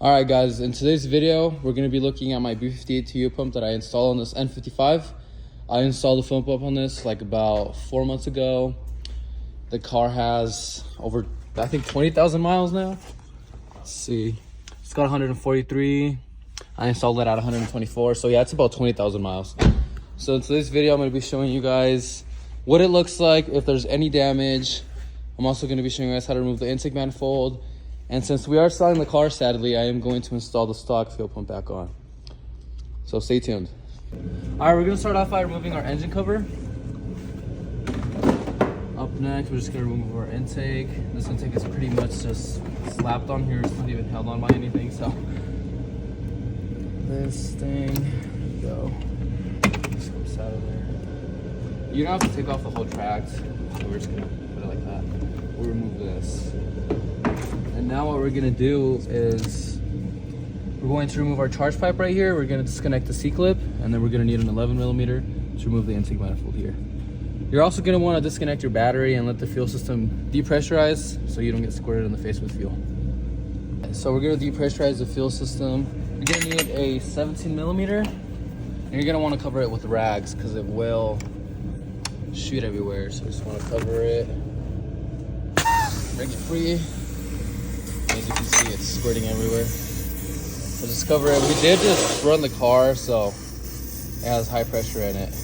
Alright guys, in today's video, we're going to be looking at my B58 TU pump that I installed on this N55. I installed the pump on this like about 4 months ago. The car has over, I think, 20,000 miles now. Let's see. It's got 143. I installed it at 124. So yeah, it's about 20,000 miles. So in today's video, I'm going to be showing you guys what it looks like if there's any damage. I'm also going to be showing you guys how to remove the intake manifold. And since we are selling the car, sadly, I am going to install the stock fuel pump back on. So stay tuned. All right, we're gonna start off by removing our engine cover. Up next, we're just gonna remove our intake. This intake is pretty much just slapped on here. It's not even held on by anything, so. This thing, there we go. This comes out of there. You don't have to take off the whole tract. So we're just gonna put it like that. We'll remove this. And now what we're gonna do is we're going to remove our charge pipe right here. We're gonna disconnect the C-clip, and then we're gonna need an 11mm to remove the intake manifold here. You're also gonna wanna disconnect your battery and let the fuel system depressurize so you don't get squirted in the face with fuel. So we're gonna depressurize the fuel system. You're gonna need a 17mm, and you're gonna wanna cover it with rags because it will shoot everywhere. So just wanna cover it, break it free. As you can see, it's squirting everywhere. So just cover it. We did just run the car, so it has high pressure in it.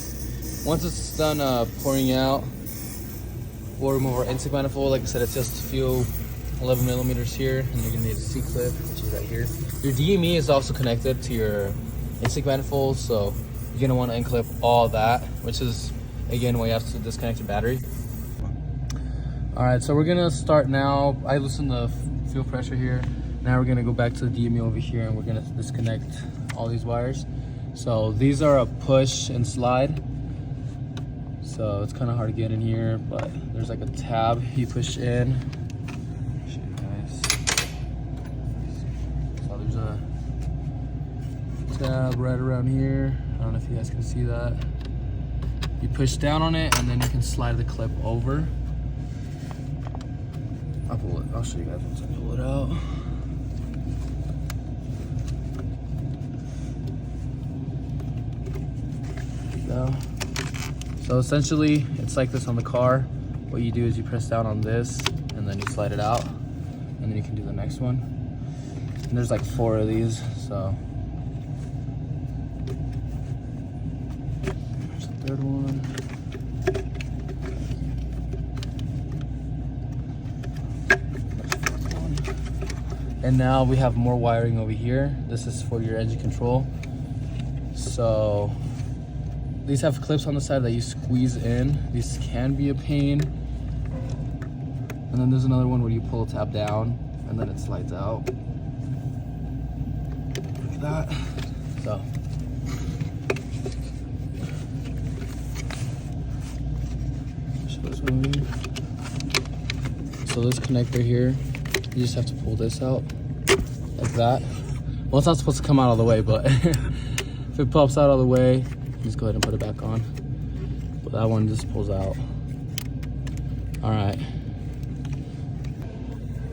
Once it's done pouring out, we'll remove our intake manifold. Like I said, it's just a few 11mm here, and you're gonna need a C-clip, which is right here. Your DME is also connected to your intake manifold, so you're gonna want to unclip all that, which is again why you have to disconnect your battery. All right, so we're gonna start now. I loosened the fuel pressure here. Now we're gonna go back to the DME over here, and we're gonna disconnect all these wires. So these are a push and slide. So it's kind of hard to get in here, but there's like a tab you push in. I'll show you guys. So there's a tab right around here. I don't know if you guys can see that. You push down on it, and then you can slide the clip over. I'll show you guys once I pull it out. There you go. So essentially, it's like this on the car. What you do is you press down on this, and then you slide it out, and then you can do the next one. And there's like 4 of these, so. There's the 3rd one. And now we have more wiring over here. This is for your engine control. So these have clips on the side that you squeeze in. These can be a pain. And then there's another one where you pull a tab down and then it slides out. Like that. So this connector here, you just have to pull this out like that. Well, it's not supposed to come out all the way, but if it pops out all the way, just go ahead and put it back on. But that one just pulls out. All right,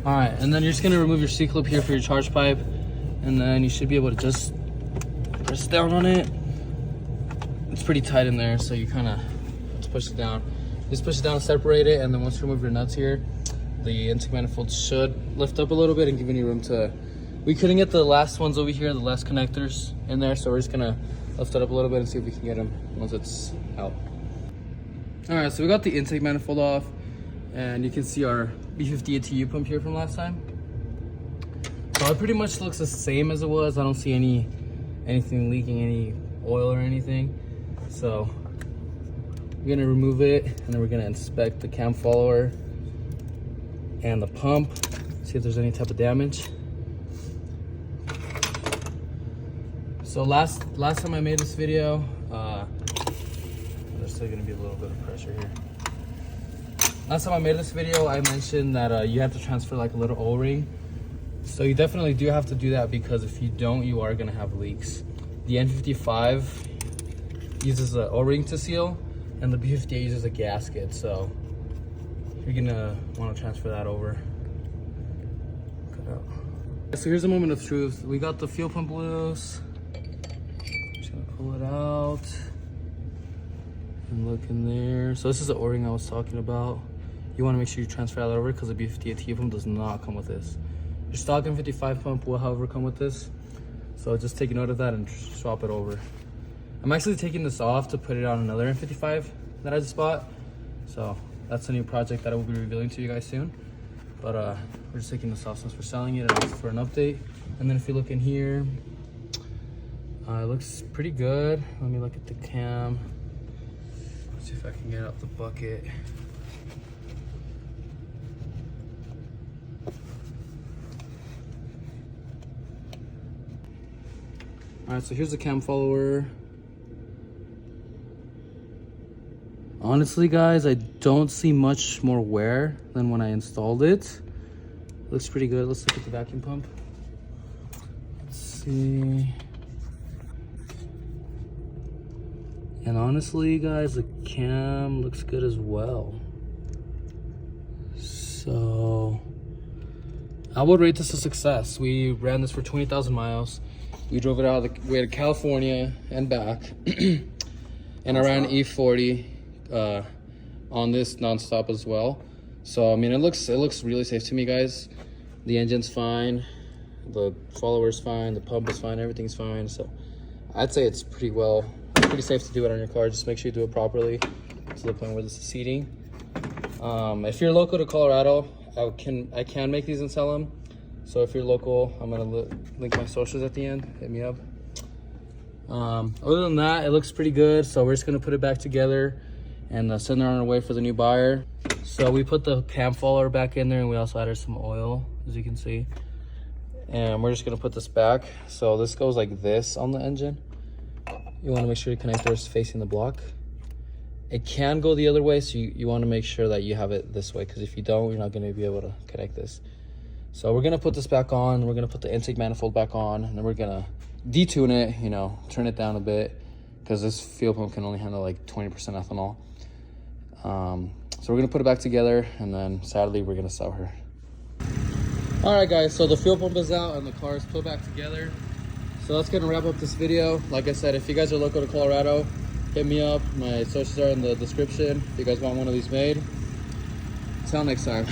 and then you're just gonna remove your C-clip here for your charge pipe, and then you should be able to just press down on it. It's pretty tight in there, so you kind of have to push it down. Just push it down, separate it, and then once you remove your nuts here, the intake manifold should lift up a little bit and give you room to. We couldn't get the last ones over here, the last connectors in there, so we're just gonna lift it up a little bit and see if we can get them once it's out. All right, so we got the intake manifold off, and you can see our B58 TU pump here from last time. So it pretty much looks the same as it was. I don't see anything leaking, any oil or anything. So we're gonna remove it, and then we're gonna inspect the cam follower and the pump, see if there's any type of damage. So last time I made this video, there's still gonna be a little bit of pressure here. Last time I made this video, I mentioned that you have to transfer like a little O-ring. So you definitely do have to do that, because if you don't, you are gonna have leaks. The N55 uses an O-ring to seal, and the B58 uses a gasket. So you're gonna want to transfer that over. Cut out. So here's a moment of truth. We got the fuel pump loose. Just gonna pull it out and look in there. So this is the O-ring I was talking about. You want to make sure you transfer that over because the B58 TU pump does not come with this. Your stock N55 pump will, however, come with this. So just take note of that and swap it over. I'm actually taking this off to put it on another N55 that I just bought. So that's a new project that I will be revealing to you guys soon. But we're just taking this off since we're selling it and for an update. And then if you look in here, it looks pretty good. Let me look at the cam. Let's see if I can get out the bucket. All right, so here's the cam follower. Honestly, guys, I don't see much more wear than when I installed it. Looks pretty good. Let's look at the vacuum pump. Let's see. And honestly, guys, the cam looks good as well. So I would rate this a success. We ran this for 20,000 miles. We drove it out of the way to California and back. And I ran E40 on this nonstop as well. So I mean, it looks really safe to me, guys. The engine's fine, the follower's fine, the pump is fine, everything's fine. So I'd say it's pretty safe to do it on your car. Just make sure you do it properly to the point where this is seating. If you're local to Colorado, I can make these and sell them. So if you're local, I'm gonna link my socials at the end. Hit me up. Other than that, it looks pretty good. So we're just gonna put it back together and send it on our way for the new buyer. So we put the cam follower back in there, and we also added some oil, as you can see. And we're just gonna put this back. So this goes like this on the engine. You wanna make sure your connector is facing the block. It can go the other way, so you wanna make sure that you have it this way, because if you don't, you're not gonna be able to connect this. So we're gonna put this back on, we're gonna put the intake manifold back on, and then we're gonna detune it, you know, turn it down a bit, because this fuel pump can only handle like 20% ethanol. So we're gonna put it back together, and then sadly we're gonna sell her. All right, guys, so the fuel pump is out and the car is put back together. So that's gonna wrap up this video. Like I said, if you guys are local to Colorado, hit me up. My socials are in the description if you guys want one of these made. Till next time.